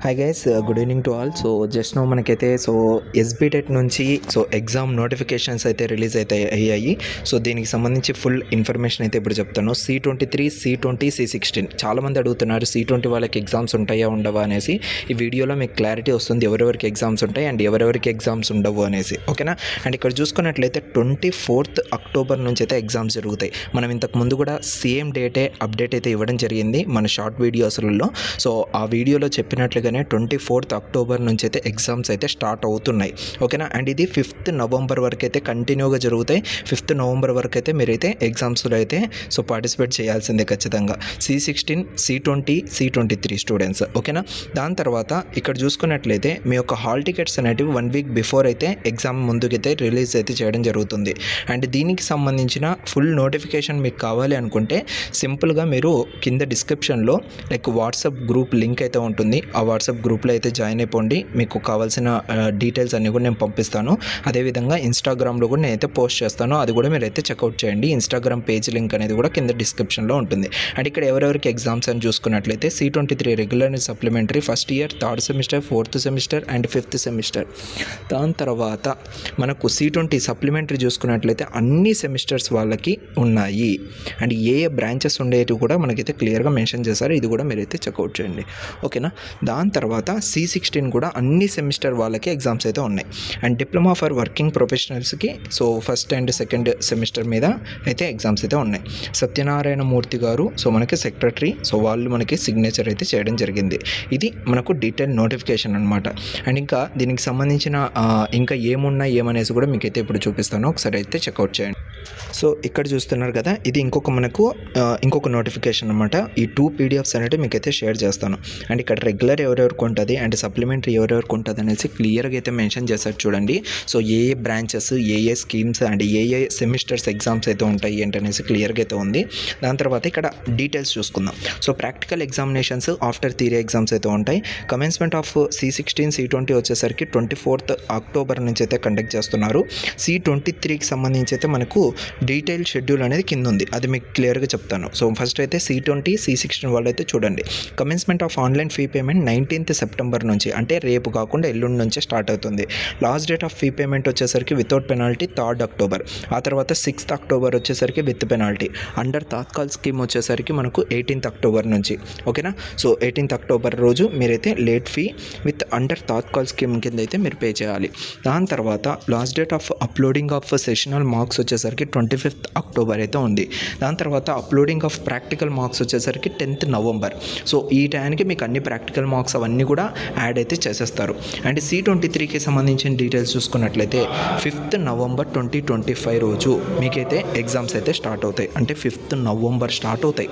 Hi guys, good evening to all. So just know మనకైతే SB TET నుంచి exam notifications అయితే release అయితే అయ్యాయి. సో దీనికి సంబంధించి ఫుల్ ఇన్ఫర్మేషన్ అయితే ఇప్పుడు చెప్తాను. C23, C20, C16 చాలామంది అడుగుతున్నారు C20 వాళ్ళకి ఎగ్జామ్స్ ఉంటాయా ఉండవా అనేసి. ఈ వీడియోలో మీకు క్లారిటీ వస్తుంది ఎవరెవరికి ఎగ్జామ్స్ ఉంటాయి అండ్ ఎవరెవరికి ఎగ్జామ్స్ ఉండవు అనేసి, ఓకేనా. అండ్ ఇక్కడ చూసుకున్నట్లయితే 24th అక్టోబర్ నుంచి అయితే ఎగ్జామ్స్ జరుగుతాయి. మనం ఇంతకు ముందు కూడా సేమ్ డేటే అప్డేట్ అయితే ఇవ్వడం జరిగింది మన షార్ట్ వీడియోస్లలో. సో ఆ వీడియోలో చెప్పినట్లుగానే 24th అక్టోబర్ నుంచి అయితే ఎగ్జామ్స్ అయితే స్టార్ట్ అవుతున్నాయి, ఓకేనా. అండ్ ఇది 5th నవంబర్ వరకు అయితే కంటిన్యూగా జరుగుతాయి. 5th నవంబర్ వరకు అయితే మీరైతే ఎగ్జామ్స్లో అయితే పార్టిసిపేట్ చేయాల్సిందే ఖచ్చితంగా. C16, C20, C23 స్టూడెంట్స్, ఓకేనా. దాని తర్వాత ఇక్కడ చూసుకున్నట్లయితే మీ యొక్క హాల్ టికెట్స్ అనేటివి 1 వీక్ బిఫోర్ అయితే ఎగ్జామ్ ముందుకైతే రిలీజ్ అయితే చేయడం జరుగుతుంది. అండ్ దీనికి సంబంధించిన ఫుల్ నోటిఫికేషన్ మీకు కావాలి అనుకుంటే సింపుల్గా మీరు కింద డిస్క్రిప్షన్లో వాట్సాప్ గ్రూప్ లింక్ అయితే ఉంటుంది. ఆ వాట్సాప్ గ్రూప్లో అయితే జాయిన్ అయిపోండి. మీకు కావాల్సిన డీటెయిల్స్ అన్నీ కూడా నేను పంపిస్తాను. అదేవిధంగా ఇన్స్టాగ్రామ్లో కూడా నేనైతే పోస్ట్ చేస్తాను, అది కూడా మీరైతే చెక్అవుట్ చేయండి. ఇన్స్టాగ్రామ్ పేజ్ లింక్ అనేది కూడా కింద డిస్క్రిప్షన్లో ఉంటుంది. అండ్ ఇక్కడ ఎవరెవరికి ఎగ్జామ్స్ అని చూసుకున్నట్లయితే C23 regular and supplementary first year, third semester, fourth semester and fifth semester. దాని తర్వాత మనకు C20 సప్లిమెంటరీ చూసుకున్నట్లయితే అన్ని సెమిస్టర్స్ వాళ్ళకి ఉన్నాయి. అండ్ ఏ బ్రాంచెస్ ఉండేవి కూడా మనకైతే క్లియర్గా మెన్షన్ చేశారు, ఇది కూడా మీరైతే చెక్అవుట్ చేయండి, ఓకేనా. దాని తర్వాత C16 కూడా అన్ని సెమిస్టర్ వాళ్ళకి ఎగ్జామ్స్ అయితే ఉన్నాయి. అండ్ డిప్లొమా ఫర్ వర్కింగ్ ప్రొఫెషనల్స్కి ఫస్ట్ అండ్ సెకండ్ సెమిస్టర్ మీద అయితే ఎగ్జామ్స్ అయితే ఉన్నాయి. సత్యనారాయణ మూర్తి గారు మనకి సెక్రటరీ, వాళ్ళు మనకి సిగ్నేచర్ అయితే చేయడం జరిగింది. ఇది మనకు డీటెయిల్ నోటిఫికేషన్ అనమాట. అండ్ ఇంకా దీనికి సంబంధించిన ఇంకా ఏమున్నాయి ఏమనేసి కూడా మీకైతే ఇప్పుడు చూపిస్తాను, ఒకసారి అయితే చెక్అవుట్ చేయండి. సో ఇక్కడ చూస్తున్నారు కదా, ఇది ఇంకొక నోటిఫికేషన్ అనమాట. ఈ 2 PDFs అనేవి మీకైతే షేర్ చేస్తాను. అండ్ ఇక్కడ రెగ్యులర్ ఎవరెవరికి ఉంటుంది అండ్ సప్లిమెంటరీ ఎవరెవరికి ఉంటుంది అనేసి క్లియర్గా అయితే మెన్షన్ చేశారు చూడండి. So A branches, A schemes and A semesters exams అయితే ఉంటాయి ఏంటనేసి క్లియర్గా అయితే ఉంది. దాని తర్వాత ఇక్కడ డీటెయిల్స్ చూసుకుందాం. So practical examinations after theory exams అయితే ఉంటాయి. కమెన్స్మెంట్ ఆఫ్ C16, C20 వచ్చేసరికి 24th అక్టోబర్ నుంచి అయితే కండక్ట్ చేస్తున్నారు. C23కి సంబంధించి అయితే మనకు డీటెయిల్ షెడ్యూల్ అనేది కింద ఉంది, అది మీకు క్లియర్గా చెప్తాను. సో ఫస్ట్ అయితే C20, C16 వాళ్ళు అయితే చూడండి. Commencement of online fee payment 19th September నుంచి, అంటే రేపు కాకుండా ఎల్లుండి నుంచే స్టార్ట్ అవుతుంది. Last date of fee payment వచ్చేసరికి వితౌట్ పెనాల్టీ 3rd అక్టోబర్. ఆ తర్వాత 6th అక్టోబర్ వచ్చేసరికి with penalty. Under Tatkal scheme వచ్చేసరికి మనకు 18th అక్టోబర్ నుంచి, ఓకేనా. సో 18th అక్టోబర్ రోజు మీరైతే late fee with under Tatkal scheme కింద అయితే మీరు పే చేయాలి. దాని తర్వాత last date of uploading of sessional marks వచ్చేసరికి 25th అక్టోబర్ అయితే ఉంది. దాని తర్వాత అప్లోడింగ్ ఆఫ్ ప్రాక్టికల్ మార్క్స్ వచ్చేసరికి 10th నవంబర్. సో ఈ టైంకి మీకు అన్ని ప్రాక్టికల్ మార్క్స్ అవన్నీ కూడా యాడ్ అయితే చేసేస్తారు. అండ్ C23కి సంబంధించిన డీటెయిల్స్ చూసుకున్నట్లయితే 5th నవంబర్ 2025 రోజు మీకైతే ఎగ్జామ్స్ అయితే స్టార్ట్ అవుతాయి. అంటే 5th నవంబర్ స్టార్ట్ అవుతాయి,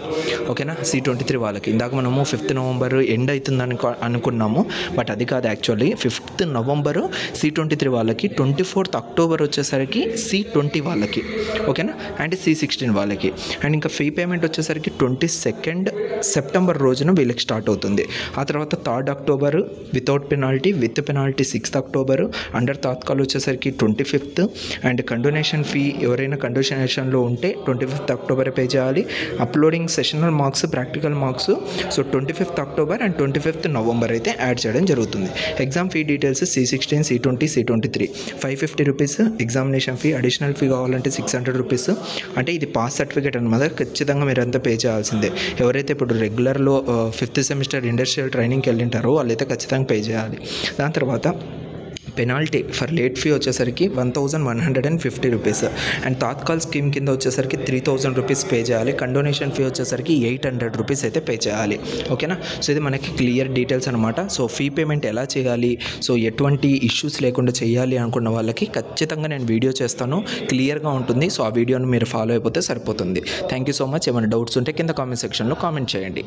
ఓకేనా. C23 వాళ్ళకి ఇందాక మనము 5th నవంబర్ ఎండ్ అవుతుందని అనుకున్నాము, బట్ అది కాదు. యాక్చువల్లీ 5th నవంబర్ C23 వాళ్ళకి, 24th అక్టోబర్ వచ్చేసరికి C20 వాళ్ళకి, ఓకేనా. అండ్ C16 వాళ్ళకి. అండ్ ఇంకా ఫీ పేమెంట్ వచ్చేసరికి 22nd సెప్టెంబర్ రోజున వీళ్ళకి స్టార్ట్ అవుతుంది. ఆ తర్వాత 3rd October without penalty, with penalty 6th October. Under Tatkal వచ్చేసరికి 25th. అండ్ కండోనేషన్ ఫీ ఎవరైనా కండోనేషన్లో ఉంటే 25th అక్టోబర్ పే చేయాలి. Uploading sessional marks, practical marks 25th October and 25th November అయితే యాడ్ చేయడం జరుగుతుంది. Exam fee details C16, C20, C23 550 rupees examination fee. Additional fee కావాలంటే 600 rupees. అంటే ఇది పాస్ సర్టిఫికేట్ అనమాట, ఖచ్చితంగా మీరు అంతా పే చేయాల్సిందే. ఎవరైతే ఇప్పుడు రెగ్యులర్లో 5th సెమిస్టర్ ఇండస్ట్రియల్ ట్రైనింగ్కి వెళ్ళింటారో వాళ్ళైతే ఖచ్చితంగా పే చేయాలి. దాని తర్వాత పెనాల్టీ ఫర్ లేట్ ఫీ వచ్చేసరికి 1150 రూపీస్. అండ్ తాత్కాల్ స్కీమ్ కింద వచ్చేసరికి 3000 రూపీస్ పే చేయాలి. కండోనేషన్ ఫీ వచ్చేసరికి 800 రూపీస్ అయితే పే చేయాలి, ఓకేనా. సో ఇది మనకి క్లియర్ డీటెయిల్స్ అనమాట. సో ఫీ పేమెంట్ ఎలా చేయాలి, సో ఎటువంటి ఇష్యూస్ లేకుండా చేయాలి అనుకున్న వాళ్ళకి ఖచ్చితంగా నేను వీడియో చేస్తాను, క్లియర్గా ఉంటుంది. సో ఆ వీడియోని మీరు ఫాలో అయిపోతే సరిపోతుంది. Thank you so much. ఏమైనా డౌట్స్ ఉంటే కింద కామెంట్ సెక్షన్లో కామెంట్ చేయండి.